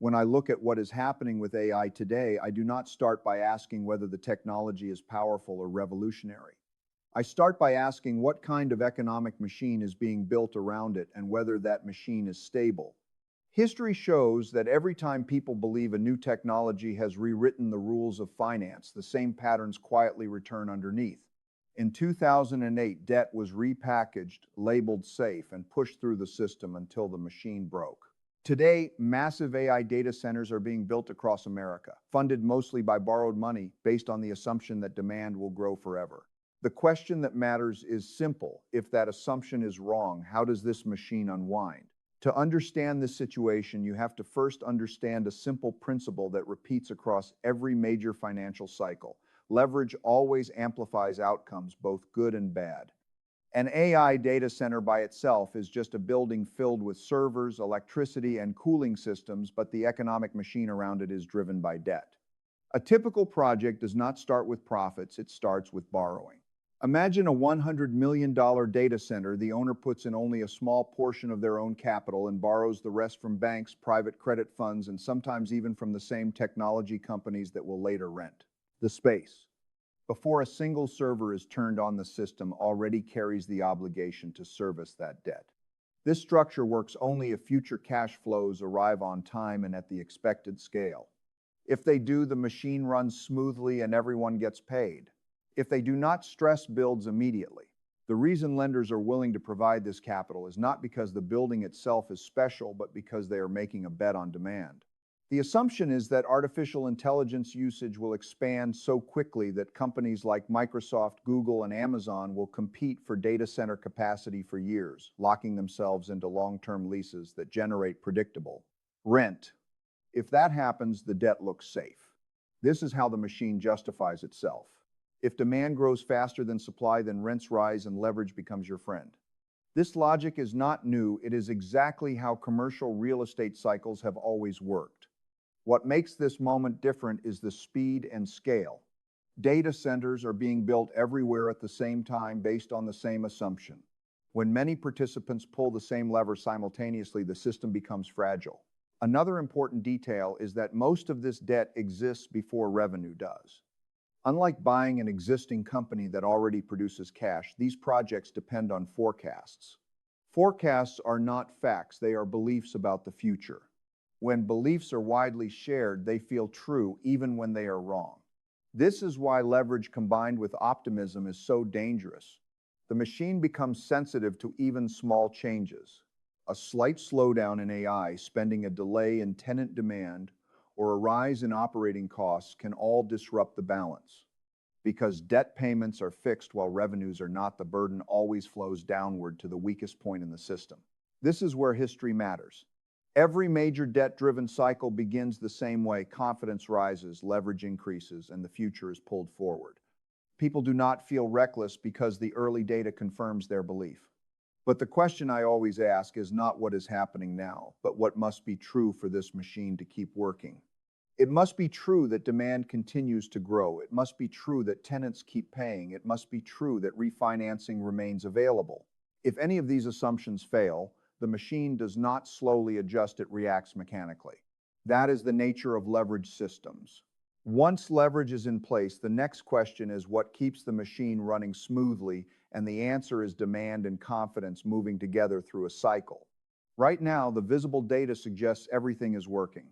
When I look at what is happening with AI today, I do not start by asking whether the technology is powerful or revolutionary. I start by asking what kind of economic machine is being built around it and whether that machine is stable. History shows that every time people believe a new technology has rewritten the rules of finance, the same patterns quietly return underneath. In 2008, debt was repackaged, labeled safe, and pushed through the system until the machine broke. Today, massive AI data centers are being built across America, funded mostly by borrowed money based on the assumption that demand will grow forever. The question that matters is simple. If that assumption is wrong, how does this machine unwind? To understand this situation, you have to first understand a simple principle that repeats across every major financial cycle. Leverage always amplifies outcomes, both good and bad. An AI data center by itself is just a building filled with servers, electricity, and cooling systems, but the economic machine around it is driven by debt. A typical project does not start with profits, it starts with borrowing. Imagine a $100 million data center. The owner puts in only a small portion of their own capital and borrows the rest from banks, private credit funds, and sometimes even from the same technology companies that will later rent. The space, before a single server is turned on, the system already carries the obligation to service that debt. This structure works only if future cash flows arrive on time and at the expected scale. If they do, the machine runs smoothly and everyone gets paid. If they do not, stress builds immediately. The reason lenders are willing to provide this capital is not because the building itself is special, but because they are making a bet on demand. The assumption is that artificial intelligence usage will expand so quickly that companies like Microsoft, Google, and Amazon will compete for data center capacity for years, locking themselves into long-term leases that generate predictable rent. If that happens, the debt looks safe. This is how the machine justifies itself. If demand grows faster than supply, then rents rise and leverage becomes your friend. This logic is not new. It is exactly how commercial real estate cycles have always worked. What makes this moment different is the speed and scale. Data centers are being built everywhere at the same time based on the same assumption. When many participants pull the same lever simultaneously, the system becomes fragile. Another important detail is that most of this debt exists before revenue does. Unlike buying an existing company that already produces cash, these projects depend on forecasts. Forecasts are not facts, they are beliefs about the future. When beliefs are widely shared, they feel true even when they are wrong. This is why leverage combined with optimism is so dangerous. The machine becomes sensitive to even small changes. A slight slowdown in AI spending, a delay in tenant demand, or a rise in operating costs can all disrupt the balance. Because debt payments are fixed while revenues are not, the burden always flows downward to the weakest point in the system. This is where history matters. Every major debt-driven cycle begins the same way. Confidence rises, leverage increases, and the future is pulled forward. People do not feel reckless because the early data confirms their belief. But the question I always ask is not what is happening now, but what must be true for this machine to keep working. It must be true that demand continues to grow. It must be true that tenants keep paying. It must be true that refinancing remains available. If any of these assumptions fail, the machine does not slowly adjust, it reacts mechanically. That is the nature of leverage systems. Once leverage is in place, the next question is what keeps the machine running smoothly, and the answer is demand and confidence moving together through a cycle. Right now, the visible data suggests everything is working.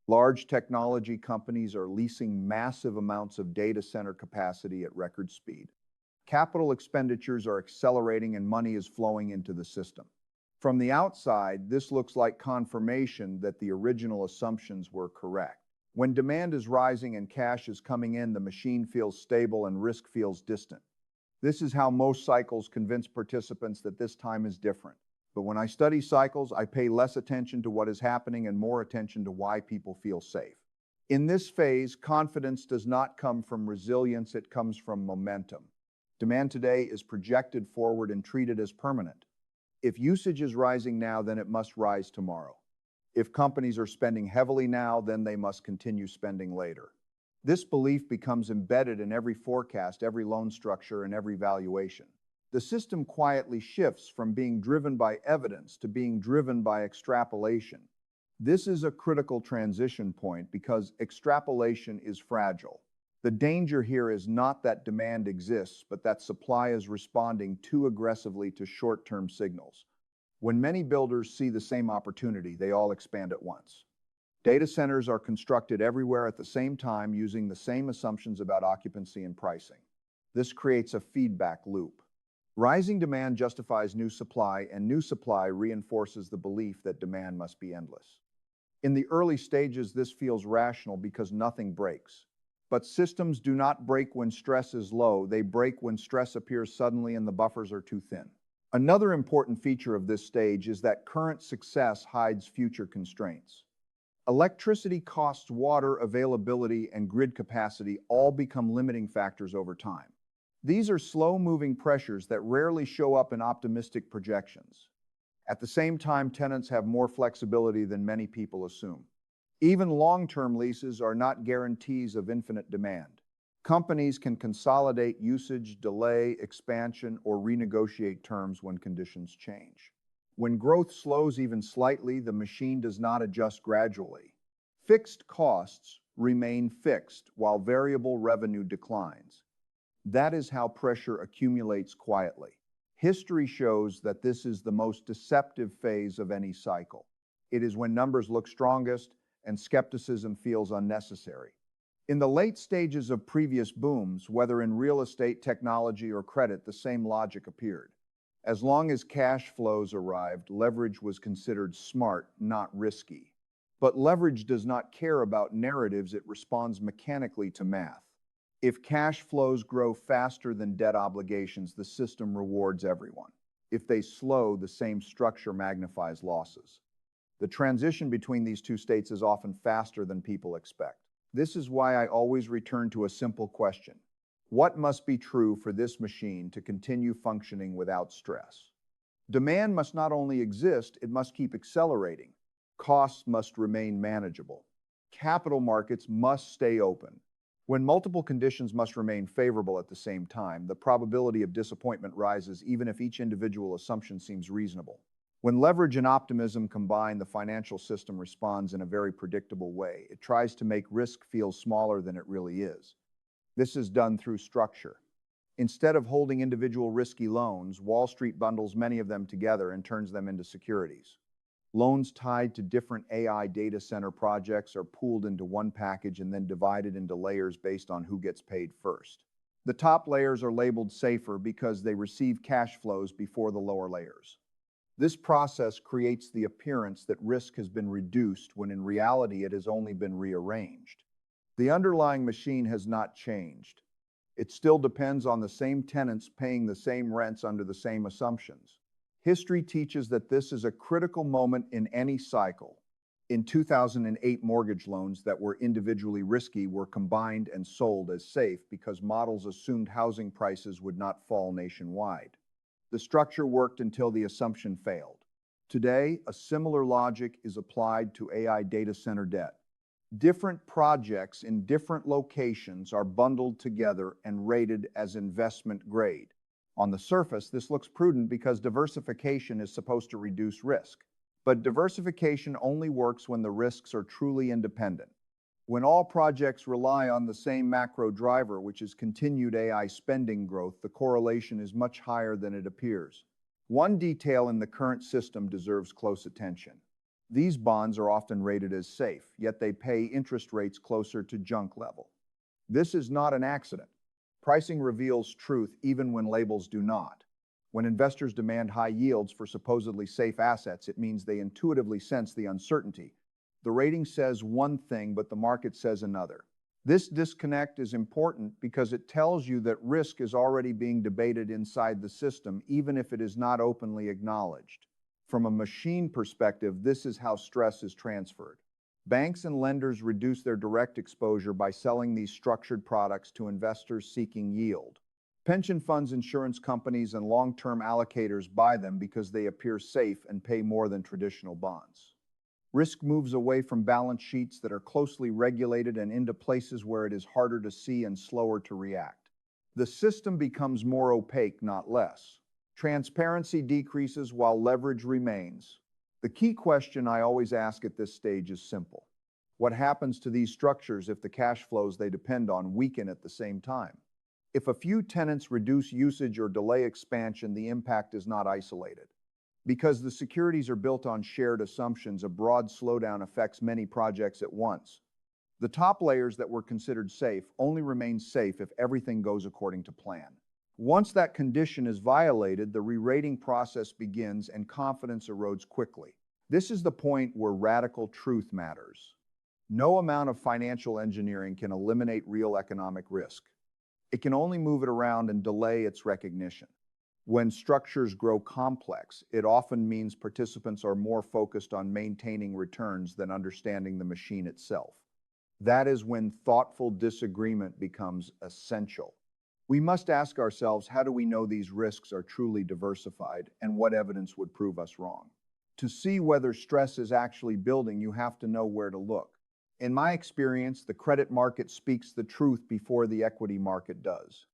Large technology companies are leasing massive amounts of data center capacity at record speed. Capital expenditures are accelerating and money is flowing into the system. From the outside, this looks like confirmation that the original assumptions were correct. When demand is rising and cash is coming in, the machine feels stable and risk feels distant. This is how most cycles convince participants that this time is different. But when I study cycles, I pay less attention to what is happening and more attention to why people feel safe. In this phase, confidence does not come from resilience, it comes from momentum. Demand today is projected forward and treated as permanent. If usage is rising now, then it must rise tomorrow. If companies are spending heavily now, then they must continue spending later. This belief becomes embedded in every forecast, every loan structure, and every valuation. The system quietly shifts from being driven by evidence to being driven by extrapolation. This is a critical transition point because extrapolation is fragile. The danger here is not that demand exists, but that supply is responding too aggressively to short-term signals. When many builders see the same opportunity, they all expand at once. Data centers are constructed everywhere at the same time using the same assumptions about occupancy and pricing. This creates a feedback loop. Rising demand justifies new supply, and new supply reinforces the belief that demand must be endless. In the early stages, this feels rational because nothing breaks. But systems do not break when stress is low, they break when stress appears suddenly and the buffers are too thin. Another important feature of this stage is that current success hides future constraints. Electricity costs, water availability, and grid capacity all become limiting factors over time. These are slow-moving pressures that rarely show up in optimistic projections. At the same time, tenants have more flexibility than many people assume. Even long-term leases are not guarantees of infinite demand. Companies can consolidate usage, delay expansion, or renegotiate terms when conditions change. When growth slows even slightly, the machine does not adjust gradually. Fixed costs remain fixed while variable revenue declines. That is how pressure accumulates quietly. History shows that this is the most deceptive phase of any cycle. It is when numbers look strongest and skepticism feels unnecessary. In the late stages of previous booms, whether in real estate, technology, or credit, the same logic appeared. As long as cash flows arrived, leverage was considered smart, not risky. But leverage does not care about narratives, it responds mechanically to math. If cash flows grow faster than debt obligations, the system rewards everyone. If they slow, the same structure magnifies losses. The transition between these two states is often faster than people expect. This is why I always return to a simple question. What must be true for this machine to continue functioning without stress? Demand must not only exist, it must keep accelerating. Costs must remain manageable. Capital markets must stay open. When multiple conditions must remain favorable at the same time, the probability of disappointment rises even if each individual assumption seems reasonable. When leverage and optimism combine, the financial system responds in a very predictable way. It tries to make risk feel smaller than it really is. This is done through structure. Instead of holding individual risky loans, Wall Street bundles many of them together and turns them into securities. Loans tied to different AI data center projects are pooled into one package and then divided into layers based on who gets paid first. The top layers are labeled safer because they receive cash flows before the lower layers. This process creates the appearance that risk has been reduced when in reality it has only been rearranged. The underlying machine has not changed. It still depends on the same tenants paying the same rents under the same assumptions. History teaches that this is a critical moment in any cycle. In 2008, mortgage loans that were individually risky were combined and sold as safe because models assumed housing prices would not fall nationwide. The structure worked until the assumption failed. Today, a similar logic is applied to AI data center debt. Different projects in different locations are bundled together and rated as investment grade. On the surface, this looks prudent because diversification is supposed to reduce risk. But diversification only works when the risks are truly independent. When all projects rely on the same macro driver, which is continued AI spending growth, the correlation is much higher than it appears. One detail in the current system deserves close attention. These bonds are often rated as safe, yet they pay interest rates closer to junk level. This is not an accident. Pricing reveals truth even when labels do not. When investors demand high yields for supposedly safe assets, it means they intuitively sense the uncertainty. The rating says one thing, but the market says another. This disconnect is important because it tells you that risk is already being debated inside the system, even if it is not openly acknowledged. From a machine perspective, this is how stress is transferred. Banks and lenders reduce their direct exposure by selling these structured products to investors seeking yield. Pension funds, insurance companies, and long-term allocators buy them because they appear safe and pay more than traditional bonds. Risk moves away from balance sheets that are closely regulated and into places where it is harder to see and slower to react. The system becomes more opaque, not less. Transparency decreases while leverage remains. The key question I always ask at this stage is simple. What happens to these structures if the cash flows they depend on weaken at the same time? If a few tenants reduce usage or delay expansion, the impact is not isolated. Because the securities are built on shared assumptions, a broad slowdown affects many projects at once. The top layers that were considered safe only remain safe if everything goes according to plan. Once that condition is violated, the re-rating process begins and confidence erodes quickly. This is the point where radical truth matters. No amount of financial engineering can eliminate real economic risk. It can only move it around and delay its recognition. When structures grow complex, it often means participants are more focused on maintaining returns than understanding the machine itself. That is when thoughtful disagreement becomes essential. We must ask ourselves, how do we know these risks are truly diversified, and what evidence would prove us wrong? To see whether stress is actually building, you have to know where to look. In my experience, the credit market speaks the truth before the equity market does.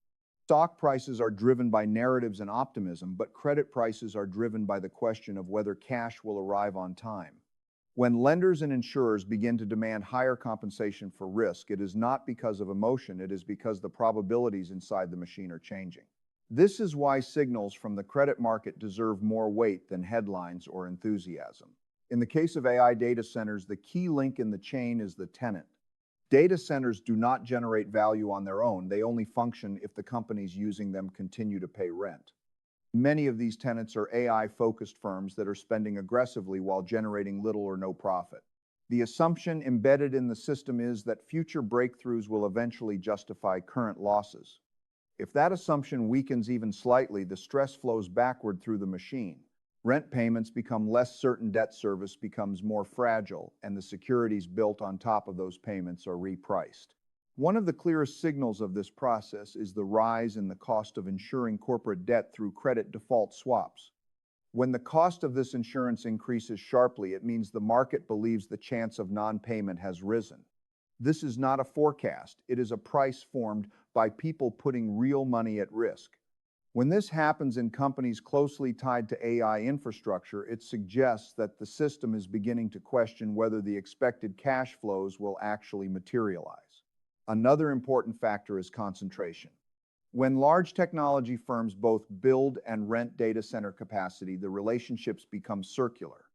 Stock prices are driven by narratives and optimism, but credit prices are driven by the question of whether cash will arrive on time. When lenders and insurers begin to demand higher compensation for risk, it is not because of emotion, it is because the probabilities inside the machine are changing. This is why signals from the credit market deserve more weight than headlines or enthusiasm. In the case of AI data centers, the key link in the chain is the tenant. Data centers do not generate value on their own. They only function if the companies using them continue to pay rent. Many of these tenants are AI-focused firms that are spending aggressively while generating little or no profit. The assumption embedded in the system is that future breakthroughs will eventually justify current losses. If that assumption weakens even slightly, the stress flows backward through the machine. Rent payments become less certain, debt service becomes more fragile, and the securities built on top of those payments are repriced. One of the clearest signals of this process is the rise in the cost of insuring corporate debt through credit default swaps. When the cost of this insurance increases sharply, it means the market believes the chance of non-payment has risen. This is not a forecast, it is a price formed by people putting real money at risk. When this happens in companies closely tied to AI infrastructure, it suggests that the system is beginning to question whether the expected cash flows will actually materialize. Another important factor is concentration. When large technology firms both build and rent data center capacity, the relationships become circular.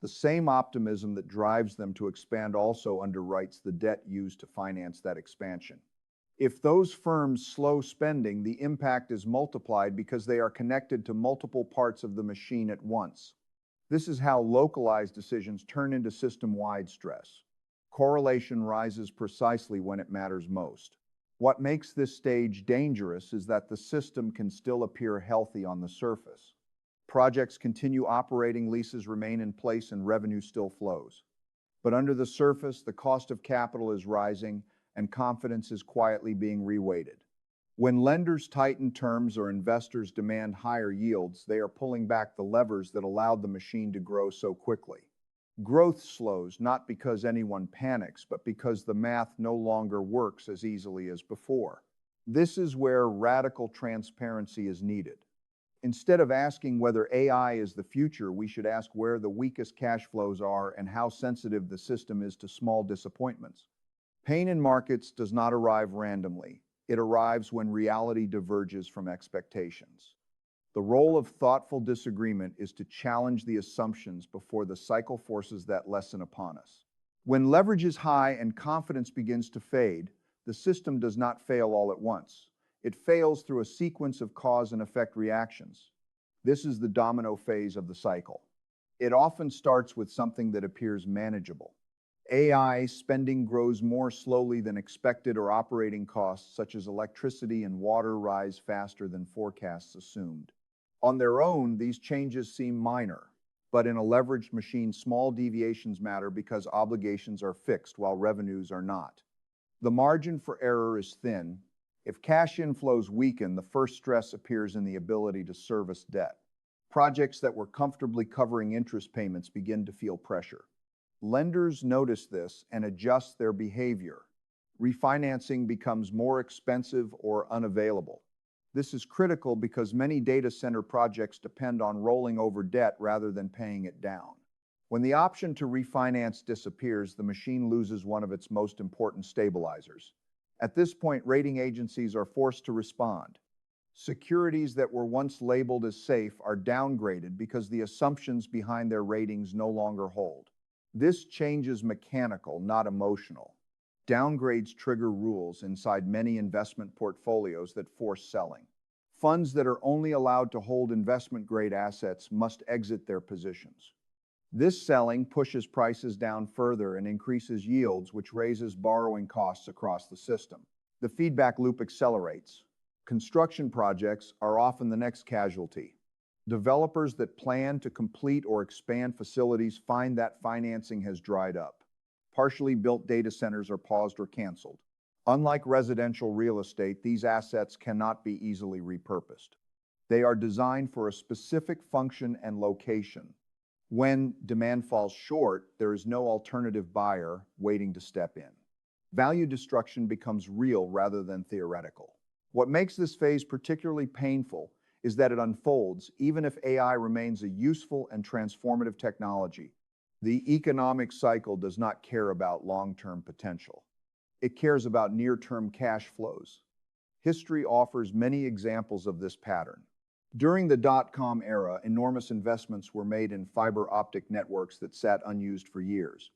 The same optimism that drives them to expand also underwrites the debt used to finance that expansion. If those firms slow spending, the impact is multiplied because they are connected to multiple parts of the machine at once. This is how localized decisions turn into system-wide stress. Correlation rises precisely when it matters most. What makes this stage dangerous is that the system can still appear healthy on the surface. Projects continue operating, leases remain in place, and revenue still flows. But under the surface, the cost of capital is rising, and confidence is quietly being reweighted. When lenders tighten terms or investors demand higher yields, they are pulling back the levers that allowed the machine to grow so quickly. Growth slows not because anyone panics, but because the math no longer works as easily as before. This is where radical transparency is needed. Instead of asking whether AI is the future, we should ask where the weakest cash flows are and how sensitive the system is to small disappointments. Pain in markets does not arrive randomly. It arrives when reality diverges from expectations. The role of thoughtful disagreement is to challenge the assumptions before the cycle forces that lesson upon us. When leverage is high and confidence begins to fade, the system does not fail all at once. It fails through a sequence of cause and effect reactions. This is the domino phase of the cycle. It often starts with something that appears manageable. AI spending grows more slowly than expected, or operating costs such as electricity and water rise faster than forecasts assumed. On their own, these changes seem minor, but in a leveraged machine, small deviations matter because obligations are fixed while revenues are not. The margin for error is thin. If cash inflows weaken, the first stress appears in the ability to service debt. Projects that were comfortably covering interest payments begin to feel pressure. Lenders notice this and adjust their behavior. Refinancing becomes more expensive or unavailable. This is critical because many data center projects depend on rolling over debt rather than paying it down. When the option to refinance disappears, the machine loses one of its most important stabilizers. At this point, rating agencies are forced to respond. Securities that were once labeled as safe are downgraded because the assumptions behind their ratings no longer hold. This change is mechanical, not emotional. Downgrades trigger rules inside many investment portfolios that force selling. Funds that are only allowed to hold investment-grade assets must exit their positions. This selling pushes prices down further and increases yields, which raises borrowing costs across the system. The feedback loop accelerates. Construction projects are often the next casualty. Developers that plan to complete or expand facilities find that financing has dried up. Partially built data centers are paused or canceled. Unlike residential real estate, these assets cannot be easily repurposed. They are designed for a specific function and location. When demand falls short, there is no alternative buyer waiting to step in. Value destruction becomes real rather than theoretical. What makes this phase particularly painful is that it unfolds even if AI remains a useful and transformative technology. The economic cycle does not care about long-term potential. It cares about near-term cash flows. History offers many examples of this pattern. During the dot-com era, enormous investments were made in fiber optic networks that sat unused for years.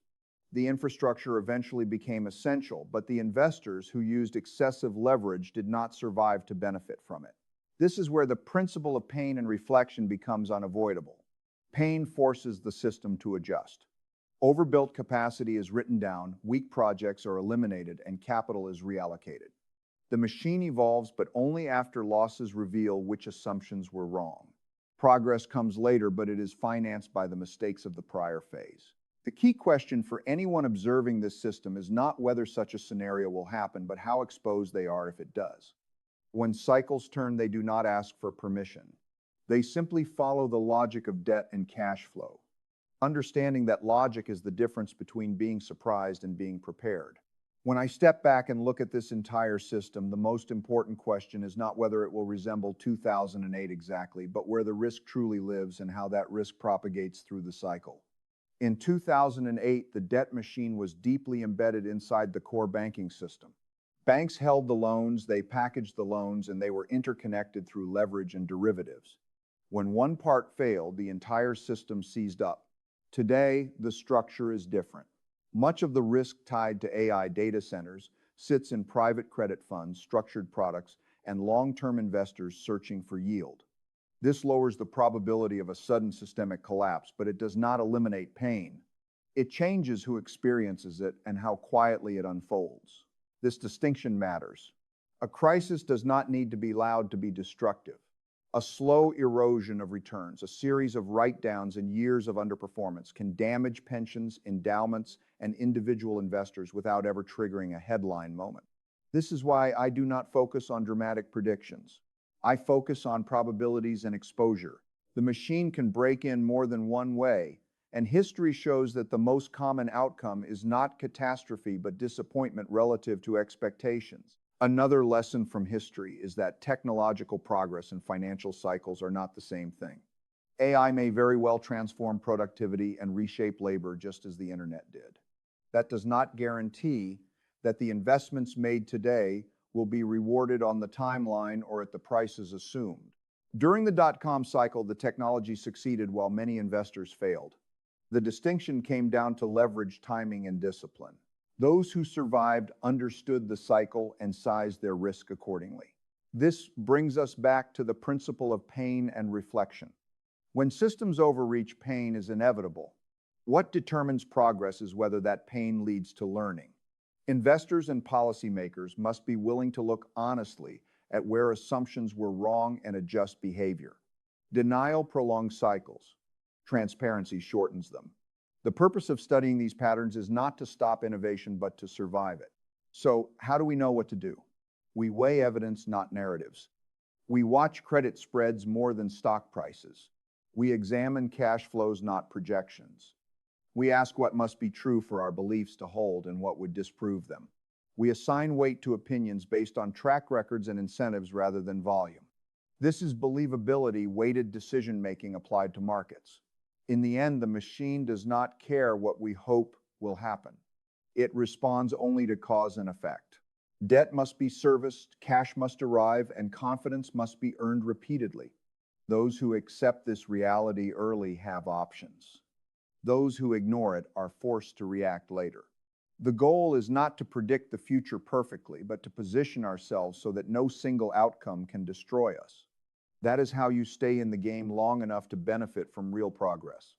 The infrastructure eventually became essential, but the investors who used excessive leverage did not survive to benefit from it. This is where the principle of pain and reflection becomes unavoidable. Pain forces the system to adjust. Overbuilt capacity is written down, weak projects are eliminated, and capital is reallocated. The machine evolves, but only after losses reveal which assumptions were wrong. Progress comes later, but it is financed by the mistakes of the prior phase. The key question for anyone observing this system is not whether such a scenario will happen, but how exposed they are if it does. When cycles turn, they do not ask for permission. They simply follow the logic of debt and cash flow. Understanding that logic is the difference between being surprised and being prepared. When I step back and look at this entire system, the most important question is not whether it will resemble 2008 exactly, but where the risk truly lives and how that risk propagates through the cycle. In 2008, the debt machine was deeply embedded inside the core banking system. Banks held the loans, they packaged the loans, and they were interconnected through leverage and derivatives. When one part failed, the entire system seized up. Today, the structure is different. Much of the risk tied to AI data centers sits in private credit funds, structured products, and long-term investors searching for yield. This lowers the probability of a sudden systemic collapse, but it does not eliminate pain. It changes who experiences it and how quietly it unfolds. This distinction matters. A crisis does not need to be loud to be destructive. A slow erosion of returns, a series of write-downs and years of underperformance can damage pensions, endowments, and individual investors without ever triggering a headline moment. This is why I do not focus on dramatic predictions. I focus on probabilities and exposure. The machine can break in more than one way, and history shows that the most common outcome is not catastrophe but disappointment relative to expectations. Another lesson from history is that technological progress and financial cycles are not the same thing. AI may very well transform productivity and reshape labor just as the internet did. That does not guarantee that the investments made today will be rewarded on the timeline or at the prices assumed. During the dot-com cycle, the technology succeeded while many investors failed. The distinction came down to leverage, timing, and discipline. Those who survived understood the cycle and sized their risk accordingly. This brings us back to the principle of pain and reflection. When systems overreach, pain is inevitable. What determines progress is whether that pain leads to learning. Investors and policymakers must be willing to look honestly at where assumptions were wrong and adjust behavior. Denial prolongs cycles. Transparency shortens them. The purpose of studying these patterns is not to stop innovation, but to survive it. So, how do we know what to do? We weigh evidence, not narratives. We watch credit spreads more than stock prices. We examine cash flows, not projections. We ask what must be true for our beliefs to hold and what would disprove them. We assign weight to opinions based on track records and incentives rather than volume. This is believability-weighted decision-making applied to markets. In the end, the machine does not care what we hope will happen. It responds only to cause and effect. Debt must be serviced, cash must arrive, and confidence must be earned repeatedly. Those who accept this reality early have options. Those who ignore it are forced to react later. The goal is not to predict the future perfectly, but to position ourselves so that no single outcome can destroy us. That is how you stay in the game long enough to benefit from real progress.